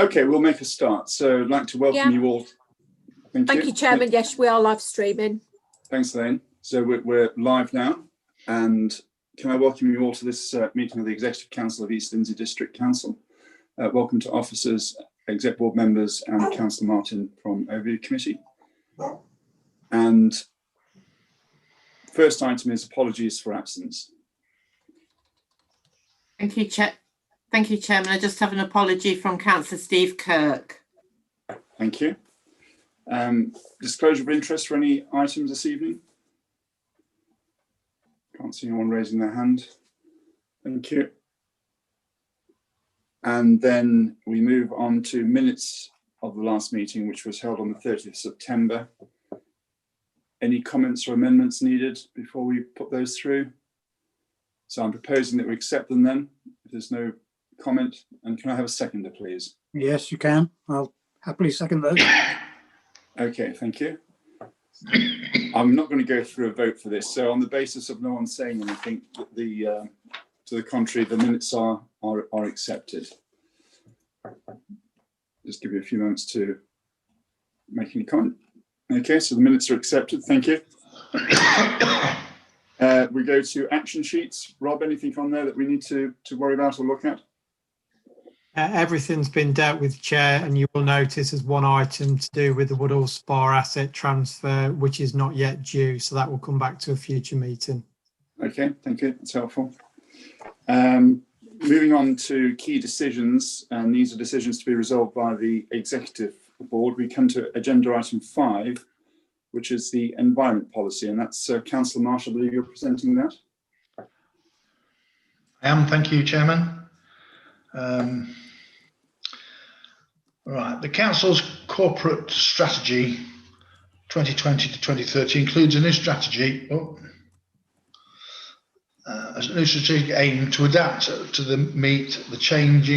Okay, we'll make a start. So I'd like to welcome you all. Thank you, Chairman. Yes, we are live streaming. Thanks, Elaine. So we're live now. And can I welcome you all to this meeting of the Executive Council of East Lindsey District Council. Welcome to officers, Exec Board members and Councillor Martin from Overview Committee. And first item is apologies for absence. Thank you, Chairman. I just have an apology from Councillor Steve Kirk. Thank you. Disclosure of interest for any items this evening? Can't see anyone raising their hand. Thank you. And then we move on to minutes of the last meeting, which was held on the 30th of September. Any comments or amendments needed before we put those through? So I'm proposing that we accept them then, if there's no comment. And can I have a seconder, please? Yes, you can. I'll happily second those. Okay, thank you. I'm not going to go through a vote for this. So on the basis of no one saying anything, to the contrary, the minutes are accepted. Just give you a few moments to make any comment. Okay, so the minutes are accepted. Thank you. We go to action sheets. Rob, anything on there that we need to worry about or look at? Everything's been dealt with, Chair, and you will notice there's one item to do with the Woodall Spa asset transfer, which is not yet due, so that will come back to a future meeting. Okay, thank you. That's helpful. Moving on to key decisions, and these are decisions to be resolved by the Executive Board. We come to agenda item 5, which is the environment policy, and that's Councillor Marshall. I believe you're presenting that. I am. Thank you, Chairman. Right, the Council's corporate strategy 2020 to 2030 includes a new strategy, a new strategic aim to adapt to meet the change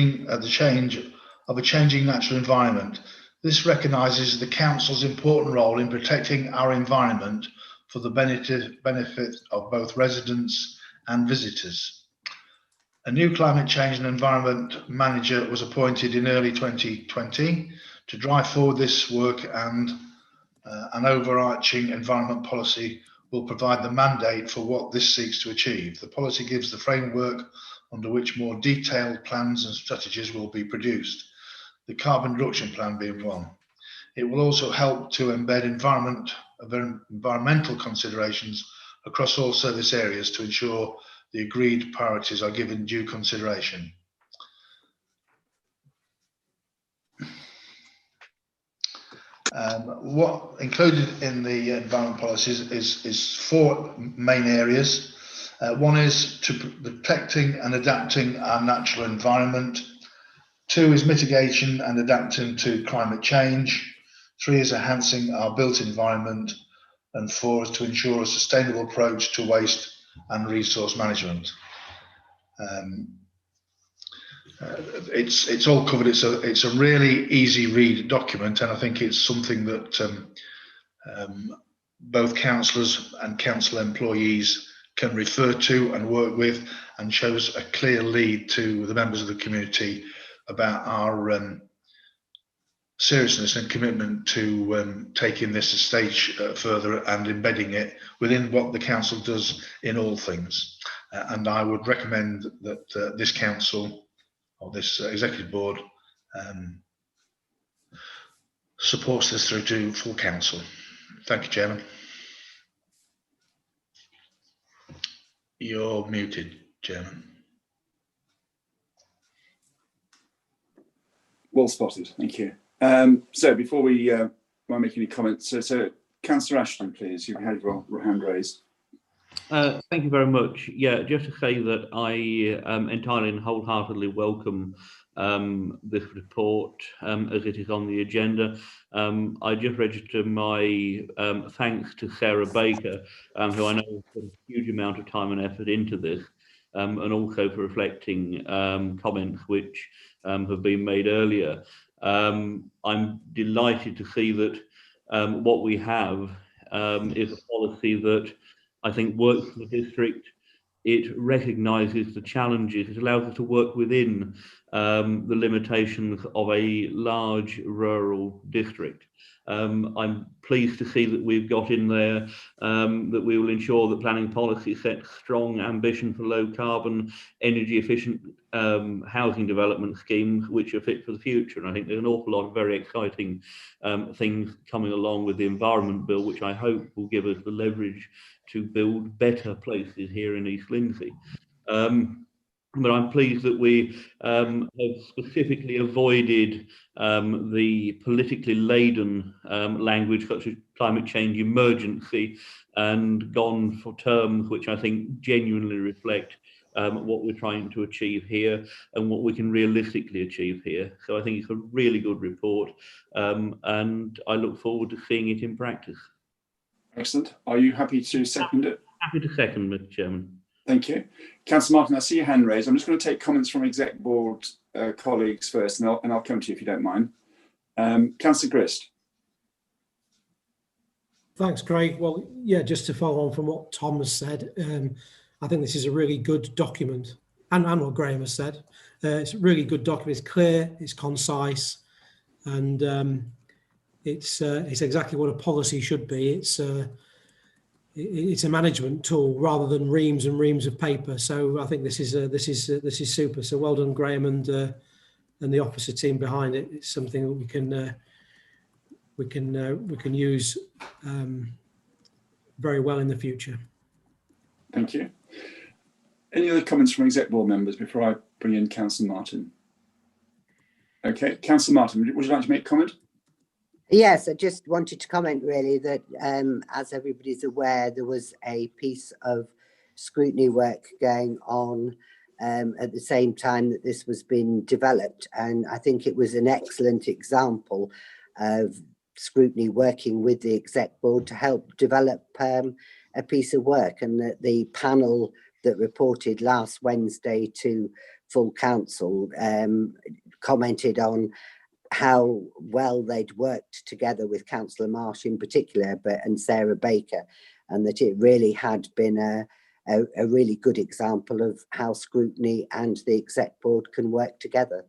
of a changing natural environment. This recognises the Council's important role in protecting our environment for the benefit of both residents and visitors. A new climate change and environment manager was appointed in early 2020 to drive forward this work, and an overarching environment policy will provide the mandate for what this seeks to achieve. The policy gives the framework under which more detailed plans and strategies will be produced, the carbon reduction plan being one. It will also help to embed environmental considerations across all service areas to ensure the agreed priorities are given due consideration. What included in the environment policies is 4 main areas. One is to protecting and adapting our natural environment. 2 is mitigation and adapting to climate change. 3 is enhancing our built environment, and 4 is to ensure a sustainable approach to waste and resource management. It's all covered. It's a really easy read document, and I think it's something that both councillors and council employees can refer to and work with, and shows a clear lead to the members of the community about our seriousness and commitment to taking this a stage further and embedding it within what the council does in all things. And I would recommend that this council, or this executive board, supports this through to full council. Thank you, Chairman. You're muted, Chairman. Well spotted, thank you. So before we make any comments, so Councillor Ashton, please, you've had your hand raised. Thank you very much. Yeah, just to say that I entirely and wholeheartedly welcome this report as it is on the agenda. I just register my thanks to Sarah Baker, who I know has put a huge amount of time and effort into this, and also for reflecting comments which have been made earlier. I'm delighted to see that what we have is a policy that I think works for the district. It recognises the challenges. It allows us to work within the limitations of a large rural district. I'm pleased to see that we've got in there that we will ensure that planning policy sets strong ambition for low carbon, energy efficient housing development schemes which are fit for the future. And I think there's an awful lot of very exciting things coming along with the Environment Bill, which I hope will give us the leverage to build better places here in East Lindsey. But I'm pleased that we have specifically avoided the politically laden language such as climate change emergency and gone for terms which I think genuinely reflect what we're trying to achieve here and what we can realistically achieve here. So I think it's a really good report and I look forward to seeing it in practice. Excellent. Are you happy to second it? Happy to second, Mr. Chairman. Thank you. Councillor Martin, I see your hand raised. I'm just going to take comments from Exec Board colleagues first, and I'll come to you if you don't mind. Councillor Grist. Thanks, Craig. Well, yeah, just to follow on from what Tom has said, I think this is a really good document, and what Graham has said. It's a really good document. It's clear, it's concise, and it's exactly what a policy should be. It's a management tool rather than reams and reams of paper. So I think this is super. So well done, Graham, and the officer team behind it. It's something that we can use very well in the future. Thank you. Any other comments from Exec Board members before I bring in Councillor Martin? Okay, Councillor Martin, would you like to make a comment? Yes, I just wanted to comment really that as everybody's aware, there was a piece of scrutiny work going on at the same time that this was being developed. And I think it was an excellent example of scrutiny working with the Exec Board to help develop a piece of work, and that the panel that reported last Wednesday to full council commented on how well they'd worked together with Councillor Marsh in particular, and Sarah Baker, and that it really had been a really good example of how scrutiny and the Exec Board can work together.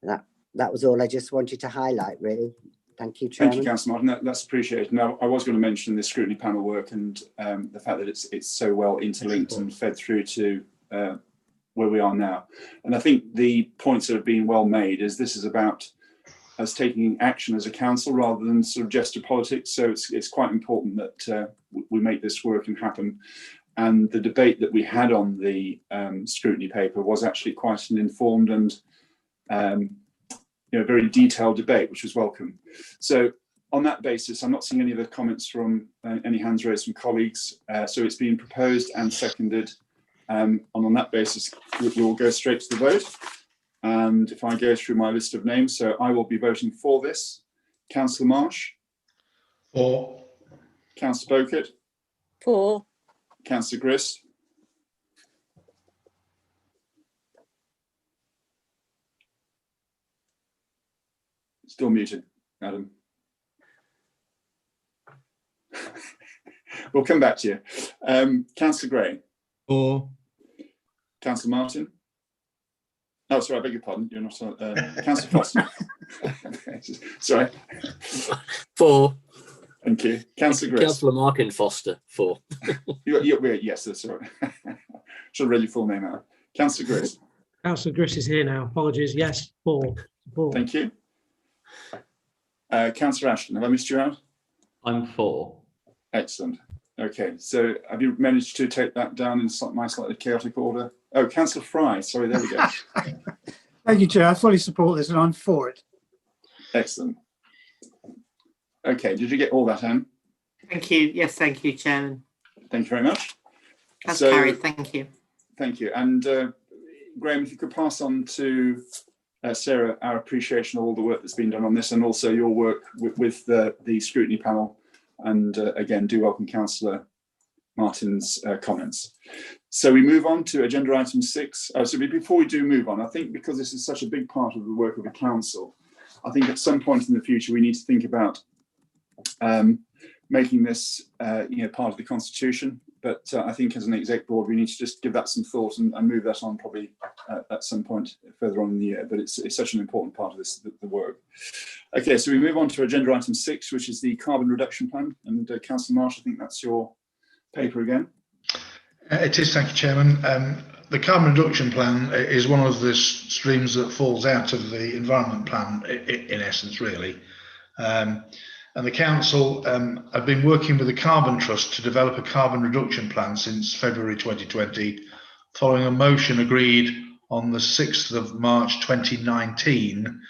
That was all I just wanted to highlight, really. Thank you, Chairman. Thank you, Councillor Martin. That's appreciated. Now, I was going to mention the scrutiny panel work and the fact that it's so well interlinked and fed through to where we are now. And I think the points that have been well made is this is about us taking action as a council rather than sort of gesture politics. So it's quite important that we make this work and happen. And the debate that we had on the scrutiny paper was actually quite an informed and very detailed debate, which was welcome. So on that basis, I'm not seeing any other comments from any hands raised from colleagues. So it's been proposed and seconded. And on that basis, we'll go straight to the vote. And if I go through my list of names, so I will be voting for this. Councillor Marsh. For. Councillor Beaucott. For. Councillor Grist. Still muted, Adam. We'll come back to you. Councillor Gray. For. Councillor Martin. Oh, sorry, I beg your pardon. You're not Councillor Foster. Sorry. For. Thank you. Councillor Grist. Councillor Martin Foster. For. Yes, that's right. Should have read your full name out. Councillor Grist. Councillor Grist is here now. Apologies. Yes, for. Thank you. Councillor Ashton, have I missed you out? I'm for. Excellent. Okay, so have you managed to take that down in my slightly chaotic order? Oh, Councillor Fry, sorry, there we go. Thank you, Chair. I fully support this and I'm for it. Excellent. Okay, did you get all that, Anne? Thank you. Yes, thank you, Chairman. Thank you very much. That's carried. Thank you. Thank you. And Graham, if you could pass on to Sarah our appreciation of all the work that's been done on this, and also your work with the scrutiny panel. And again, do welcome Councillor Martin's comments. So we move on to agenda item 6. So before we do move on, I think because this is such a big part of the work of the council, I think at some point in the future we need to think about making this part of the constitution, But I think as an exec board, we need to just give that some thought and move that on probably at some point further on in the year. But it's such an important part of this, the work. Okay, so we move on to agenda item 6, which is the carbon reduction plan. And Councillor Marsh, I think that's your paper again. It is, thank you, Chairman. The carbon reduction plan is one of the streams that falls out of the environment plan, in essence, really. And the council have been working with the Carbon Trust to develop a carbon reduction plan since February 2020, following a motion agreed on the 6th of March 2019.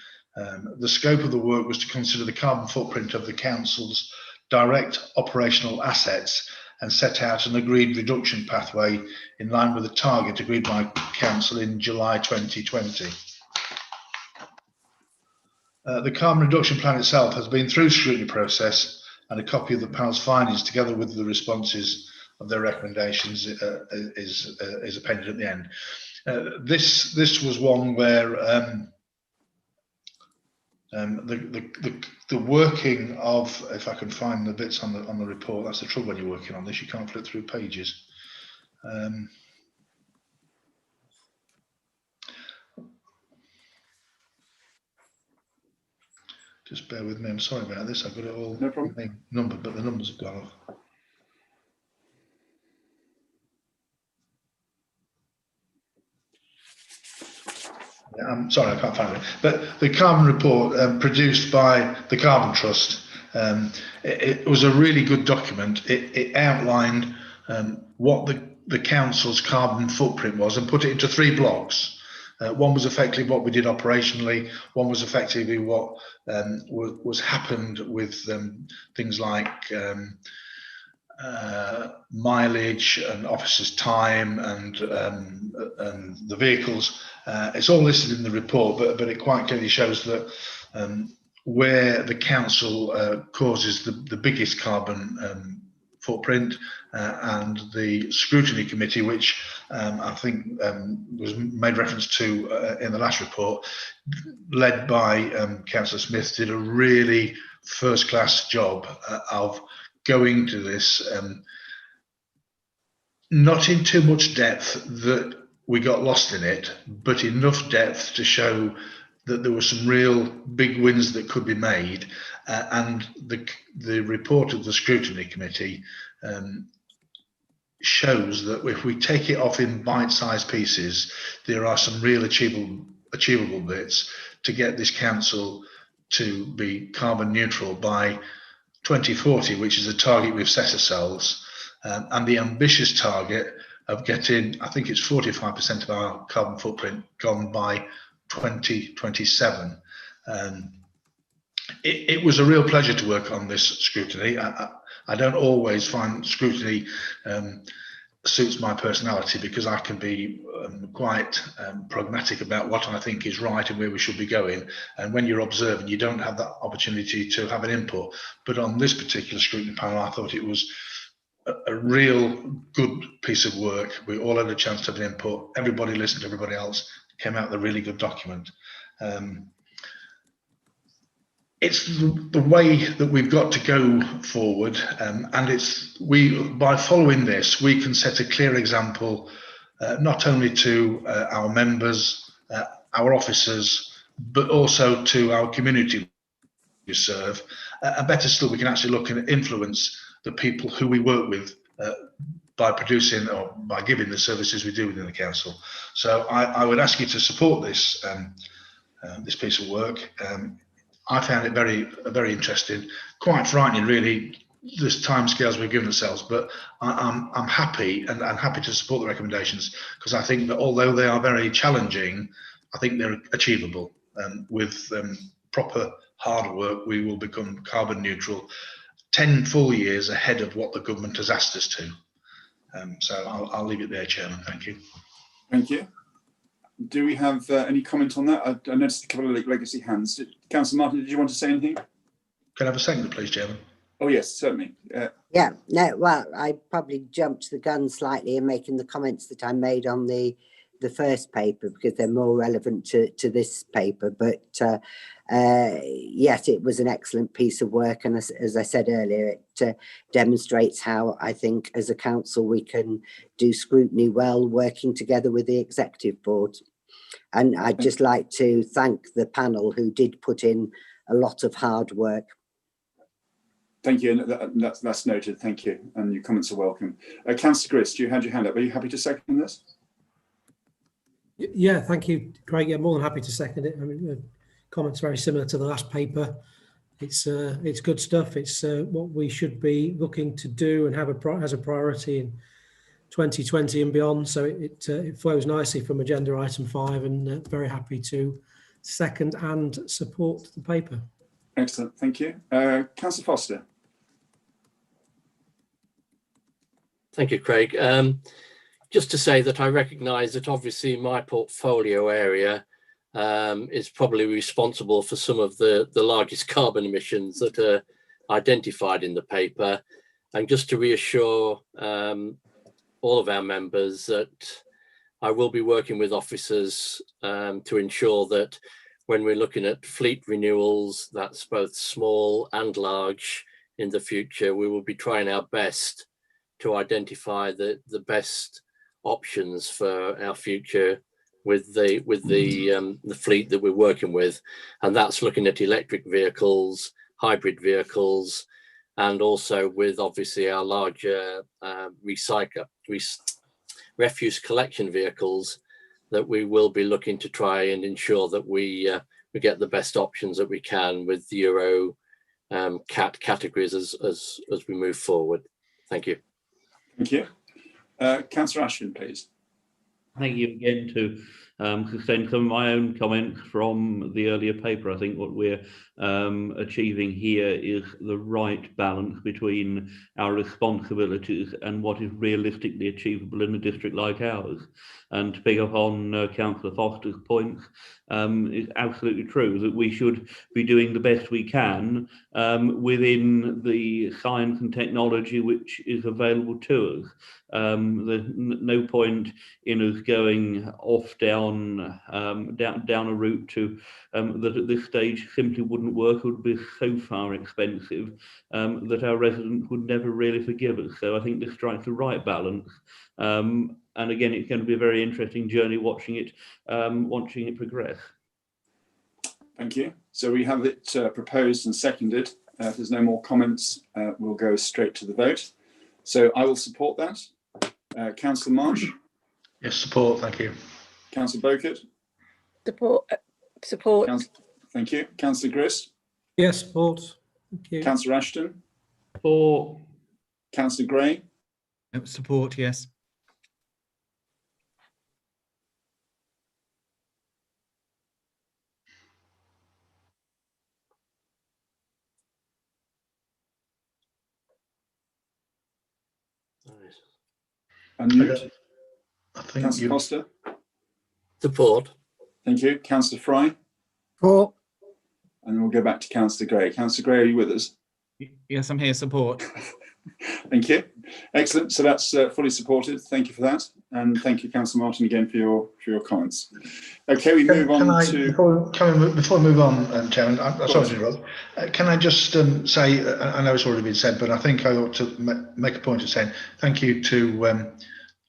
The scope of the work was to consider the carbon footprint of the council's direct operational assets and set out an agreed reduction pathway in line with the target agreed by council in July 2020. The carbon reduction plan itself has been through scrutiny process, and a copy of the panel's findings together with the responses of their recommendations is appended at the end. This was one where the working of, if I can find the bits on the report, that's the trouble when you're working on this, you can't flip through pages. Just bear with me, I'm sorry about this, I've got it all No problem. numbered, but the numbers have gone off. I'm sorry, I can't find it. But the carbon report produced by the Carbon Trust, it was a really good document. It outlined what the council's carbon footprint was and put it into 3 blocks. One was effectively what we did operationally. One was effectively what was happened with things like mileage and officers' time and the vehicles. It's all listed in the report, but it quite clearly shows that where the council causes the biggest carbon footprint, and the scrutiny committee, which I think was made reference to in the last report, led by Councillor Smith, did a really first-class job of going to this, not in too much depth that we got lost in it, but enough depth to show that there were some real big wins that could be made. And the report of the scrutiny committee shows that if we take it off in bite-sized pieces, there are some real achievable bits to get this council to be carbon neutral by 2040, which is a target we've set ourselves, and the ambitious target of getting, I think it's 45% of our carbon footprint gone by 2027. It was a real pleasure to work on this scrutiny. I don't always find scrutiny suits my personality, because I can be quite pragmatic about what I think is right and where we should be going. And when you're observing, you don't have that opportunity to have an input. But on this particular scrutiny panel, I thought it was a real good piece of work. We all had a chance to have an input. Everybody listened to everybody else. Came out with a really good document. It's the way that we've got to go forward, and by following this, we can set a clear example, not only to our members, our officers, but also to our community we serve. And better still, we can actually look and influence the people who we work with by producing or by giving the services we do within the council. So I would ask you to support this this piece of work. I found it very interesting, quite frightening, really, this timescales we've given ourselves. But I'm happy, and I'm happy to support the recommendations, because I think that although they are very challenging, I think they're achievable. With proper hard work, we will become carbon neutral 10 full years ahead of what the government has asked us to. So I'll leave it there, Chairman. Thank you. Thank you. Do we have any comment on that? I noticed a couple of legacy hands. Councillor Martin, did you want to say anything? Can I have a second, please, Chairman? Oh, yes, certainly. Yeah, no, well, I probably jumped the gun slightly in making the comments that I made on the the first paper because they're more relevant to this paper. But yes, it was an excellent piece of work. And as I said earlier, it demonstrates how I think as a council we can do scrutiny well, working together with the executive board. And I'd just like to thank the panel who did put in a lot of hard work. Thank you, and that's noted. Thank you, and your comments are welcome. Councillor Grist, you had your hand up. Are you happy to second this? Yeah, thank you, Craig. Yeah, more than happy to second it. I mean, the comments very similar to the last paper. It's good stuff. It's what we should be looking to do and have as a priority in 2020 and beyond. So it flows nicely from agenda item 5, and very happy to second and support the paper. Excellent, thank you. Councillor Foster. Thank you, Craig. Just to say that I recognise that obviously my portfolio area is probably responsible for some of the largest carbon emissions that are identified in the paper. And just to reassure all of our members that I will be working with officers to ensure that when we're looking at fleet renewals, that's both small and large in the future, we will be trying our best to identify the best options for our future with the fleet that we're working with, and that's looking at electric vehicles, hybrid vehicles, and also with obviously our larger refuse collection vehicles that we will be looking to try and ensure that we get the best options that we can with the Euro CAT categories as we move forward. Thank you. Thank you. Councillor Ashton, please. Thank you again to sustain some of my own comments from the earlier paper. I think what we're achieving here is the right balance between our responsibilities and what is realistically achievable in a district like ours. And to pick up on Councillor Foster's points, it's absolutely true that we should be doing the best we can within the science and technology which is available to us. There's no point in us going off down a route to that at this stage simply wouldn't work. It would be so far expensive that our residents would never really forgive us. So I think this strikes the right balance. And again, it's going to be a very interesting journey watching it progress. Thank you. So we have it proposed and seconded. If there's no more comments, we'll go straight to the vote. So I will support that. Councillor Marsh? Yes, support, thank you. Councillor Beaucourt? Support. Thank you. Councillor Grist? Yes, support. Thank you. Councillor Ashton? For Councillor Gray? Support, yes. Unmute. I think Councillor Foster? Support. Thank you. Councillor Fry? Support. And then we'll go back to Councillor Gray. Councillor Gray, are you with us? Yes, I'm here. Support. Thank you. Excellent. So that's fully supported. Thank you for that. And thank you, Councillor Martin, again for your comments. Okay, we move on to... Before we move on, Chairman, I'm sorry to interrupt. Can I just say, I know it's already been said, but I think I ought to make a point of saying thank you to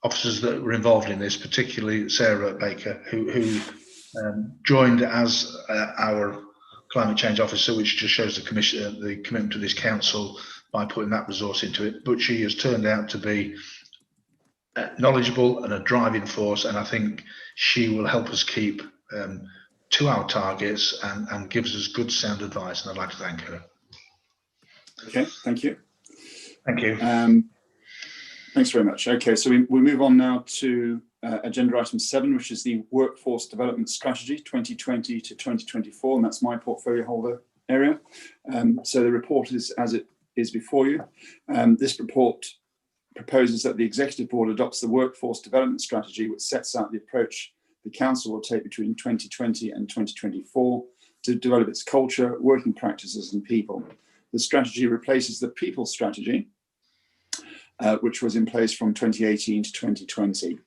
officers that were involved in this, particularly Sarah Baker, who joined as our climate change officer, which just shows the commitment to this council by putting that resource into it. But she has turned out to be knowledgeable and a driving force, and I think she will help us keep to our targets and gives us good sound advice, and I'd like to thank her. Okay, thank you. Thank you. Thanks very much. Okay, so we move on now to agenda item 7, which is the Workforce Development Strategy 2020 to 2024, and that's my portfolio holder area. So the report is as it is before you. This report proposes that the Executive Board adopts the Workforce Development Strategy, which sets out the approach the Council will take between 2020 and 2024 to develop its culture, working practices and people. The strategy replaces the People Strategy which was in place from 2018 to 2020.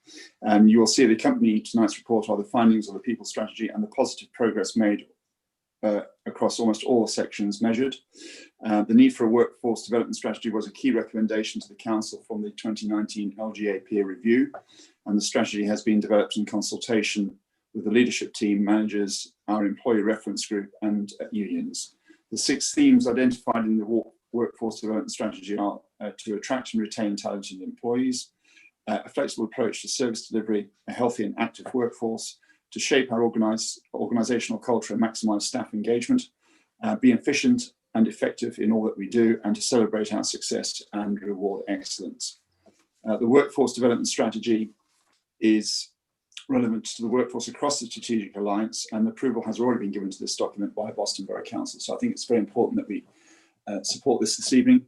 You will see the accompanying tonight's report are the findings of the people strategy and the positive progress made across almost all the sections measured. The need for a workforce development strategy was a key recommendation to the Council from the 2019 LGA peer review, and the strategy has been developed in consultation with the leadership team, managers, our employee reference group and unions. The 6 themes identified in the workforce development strategy are to attract and retain talented employees, a flexible approach to service delivery, a healthy and active workforce, to shape our organisational culture and maximise staff engagement, be efficient and effective in all that we do, and to celebrate our success and reward excellence. The workforce development strategy is relevant to the workforce across the Strategic Alliance, and approval has already been given to this document by Boston Borough Council. So I think it's very important that we support this evening,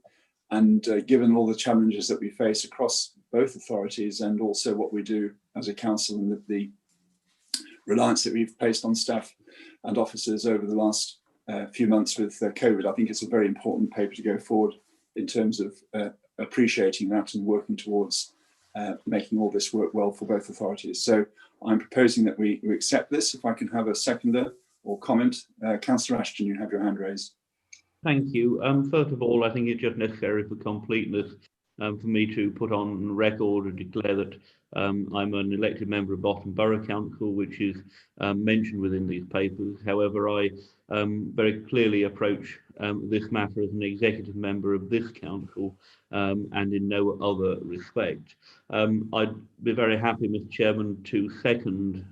and given all the challenges that we face across both authorities and also what we do as a council and the reliance that we've placed on staff and officers over the last few months with COVID, I think it's a very important paper to go forward in terms of appreciating that and working towards making all this work well for both authorities. So I'm proposing that we accept this. If I can have a seconder or comment. Councillor Ashton, you have your hand raised. Thank you. First of all, I think it's just necessary for completeness for me to put on record and declare that I'm an elected member of Boston Borough Council, which is mentioned within these papers. However, I very clearly approach this matter as an executive member of this council and in no other respect. I'd be very happy, Mr. Chairman, to second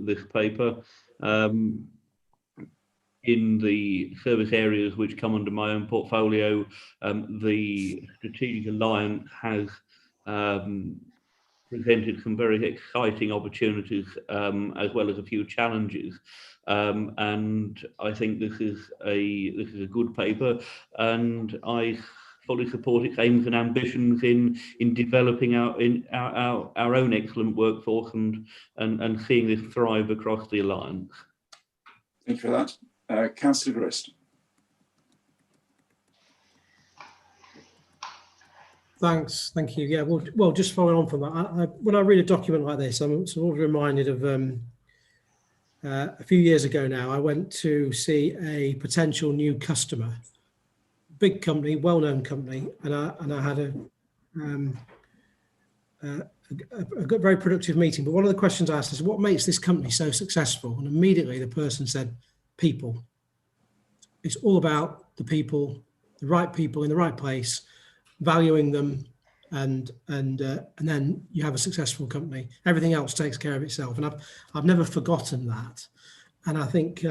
this paper. In the service areas which come under my own portfolio, the Strategic Alliance has presented some very exciting opportunities as well as a few challenges. And I think this is a good paper, and I fully support its aims and ambitions in developing our own excellent workforce and seeing this thrive across the Alliance. Thank you for that. Councillor Grist. Thanks, thank you. Yeah, well, just following on from that, when I read a document like this, I'm sort of reminded of a few years ago now. I went to see a potential new customer, big company, well-known company, and I had a very productive meeting. But one of the questions I asked is, what makes this company so successful? And immediately the person said, people. It's all about the people, the right people in the right place, valuing them, and then you have a successful company. Everything else takes care of itself, and I've never forgotten that. And I think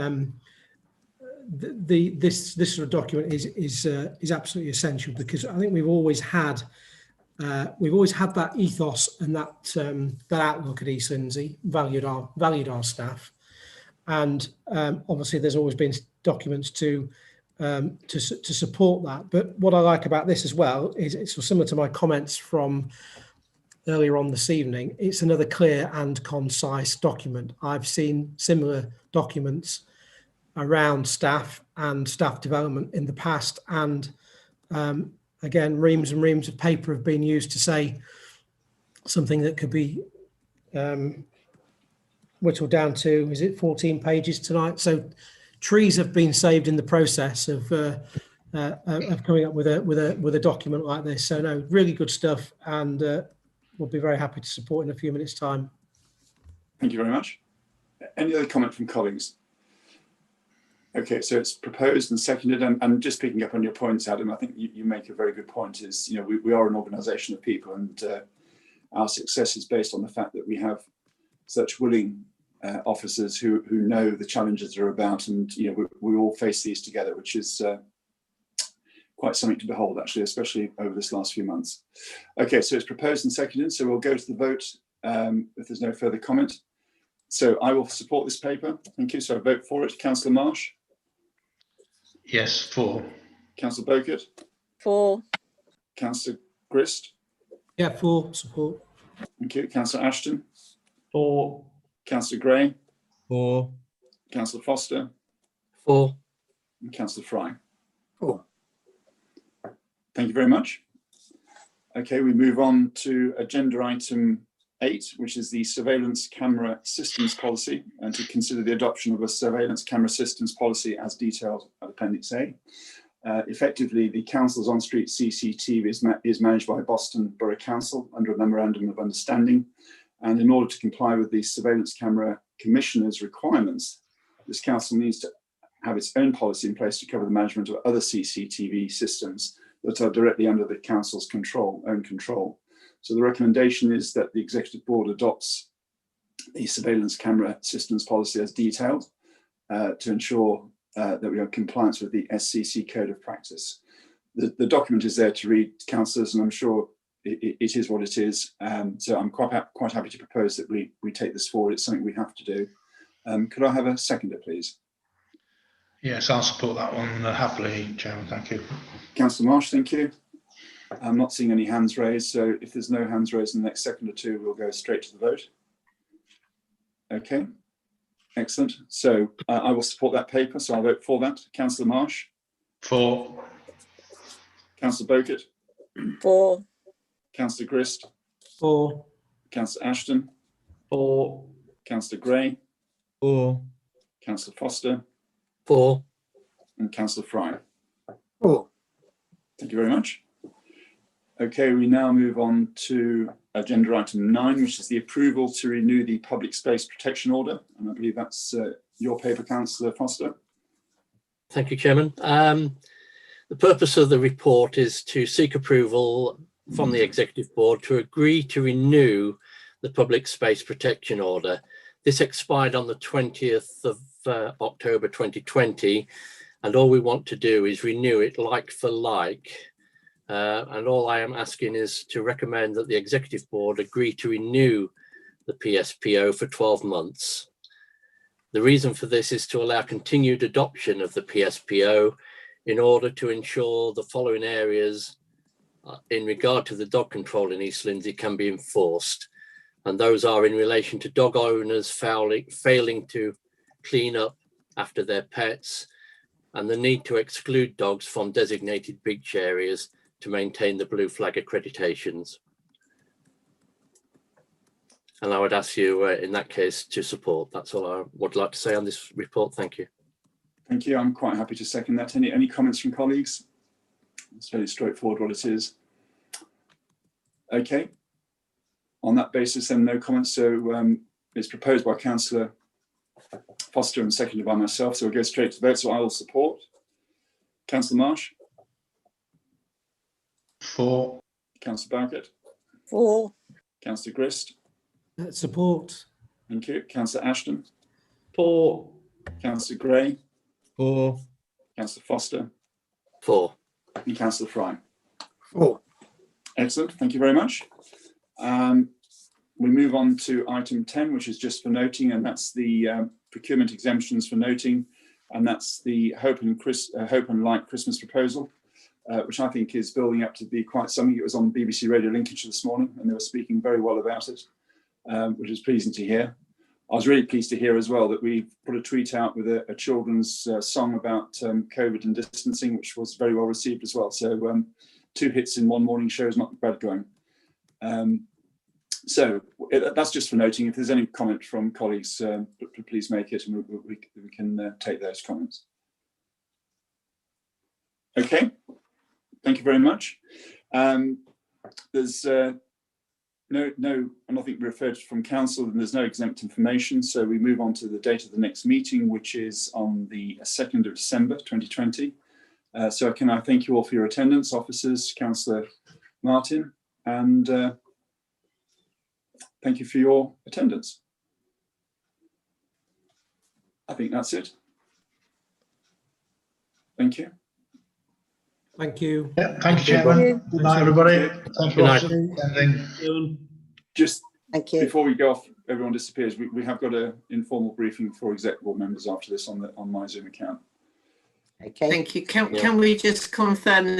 this sort of document is absolutely essential, because I think we've always had that ethos and that outlook at East Lindsey, valued our staff. And obviously there's always been documents to support that. But what I like about this as well is it's similar to my comments from earlier on this evening. It's another clear and concise document. I've seen similar documents around staff and staff development in the past, and again, reams and reams of paper have been used to say something that could be whittled down to, is it 14 pages tonight? So trees have been saved in the process of coming up with a document like this. So no, really good stuff, and we'll be very happy to support in a few minutes' time. Thank you very much. Any other comment from colleagues? Okay, so it's proposed and seconded, and just picking up on your points, Adam, I think you make a very good point. Is, you know, we are an organisation of people, and our success is based on the fact that we have such willing officers who know the challenges they're about, and you know, we all face these together, which is quite something to behold, actually, especially over this last few months. Okay, so it's proposed and seconded, so we'll go to the vote if there's no further comment. So I will support this paper. Thank you. So I vote for it. Councillor Marsh? Yes, for. Councillor Bowkett? For. Councillor Grist? Yeah, for support. Thank you. Councillor Ashton? For. Councillor Gray? For. Councillor Foster? For. And Councillor Fry? For. Thank you very much. Okay, we move on to agenda item 8, which is the surveillance camera systems policy, and to consider the adoption of a surveillance camera systems policy as detailed at Appendix A. Effectively, the council's on-street CCTV is managed by Boston Borough Council under a memorandum of understanding. And in order to comply with the surveillance camera commissioner's requirements, this council needs to have its own policy in place to cover the management of other CCTV systems that are directly under the council's own control. So the recommendation is that the executive board adopts the surveillance camera systems policy as detailed to ensure that we are in compliance with the SCC code of practice. The document is there to read, councillors, and I'm sure it is what it is. So I'm quite happy to propose that we take this forward. It's something we have to do. Could I have a seconder, please? Yes, I'll support that one happily, Chairman. Thank you. Councillor Marsh, thank you. I'm not seeing any hands raised, so if there's no hands raised in the next second or two, we'll go straight to the vote. Okay, excellent. So I will support that paper, so I'll vote for that. Councillor Marsh? For. Councillor Bogut? For. Councillor Grist? For. Councillor Ashton? For. Councillor Gray? For. Councillor Foster? For. And Councillor Fry. For. Thank you very much. Okay, we now move on to agenda item 9, which is the approval to renew the public space protection order. And I believe that's your paper, Councillor Foster. Thank you, Chairman. The purpose of the report is to seek approval from the Executive Board to agree to renew the public space protection order. This expired on the 20th of October 2020, and all we want to do is renew it like for like. And all I am asking is to recommend that the Executive Board agree to renew the PSPO for 12 months. The reason for this is to allow continued adoption of the PSPO in order to ensure the following areas in regard to the dog control in East Lindsey can be enforced. And those are in relation to dog owners failing to clean up after their pets, and the need to exclude dogs from designated beach areas to maintain the blue flag accreditations. And I would ask you in that case to support. That's all I would like to say on this report. Thank you. Thank you. I'm quite happy to second that. Any comments from colleagues? It's very straightforward what it is. Okay. On that basis, then no comments. So it's proposed by Councillor Foster and seconded by myself. So we'll go straight to the vote. So I will support. Councillor Marsh? For. Councillor Bogut? For. Councillor Grist? Support. Thank you. Councillor Ashton? For. Councillor Gray? For. Councillor Foster? For. And Councillor Fry? For. Excellent. Thank you very much. We move on to item 10, which is just for noting, and that's the procurement exemptions for noting, and that's the Hope and Light Christmas proposal, which I think is building up to be quite something. It was on BBC Radio Lincolnshire this morning, and they were speaking very well about it, which is pleasing to hear. I was really pleased to hear as well that we put a tweet out with a children's song about COVID and distancing, which was very well received as well. So 2 hits in one morning show is not bad going. So that's just for noting. If there's any comment from colleagues, please make it, and we can take those comments. Okay, thank you very much. There's nothing referred from council, and there's no exempt information. So we move on to the date of the next meeting, which is on the 2nd of December 2020. So can I thank you all for your attendance, officers, Councillor Martin, and thank you for your attendance. I think that's it. Thank you. Thank you. Yeah, thank you, Chairman. Good night, everybody. Thank you all for attending. Just Thank you. before we go off, everyone disappears. We have got an informal briefing for exec board members after this on my Zoom account. Okay. Thank you. Can we just confirm that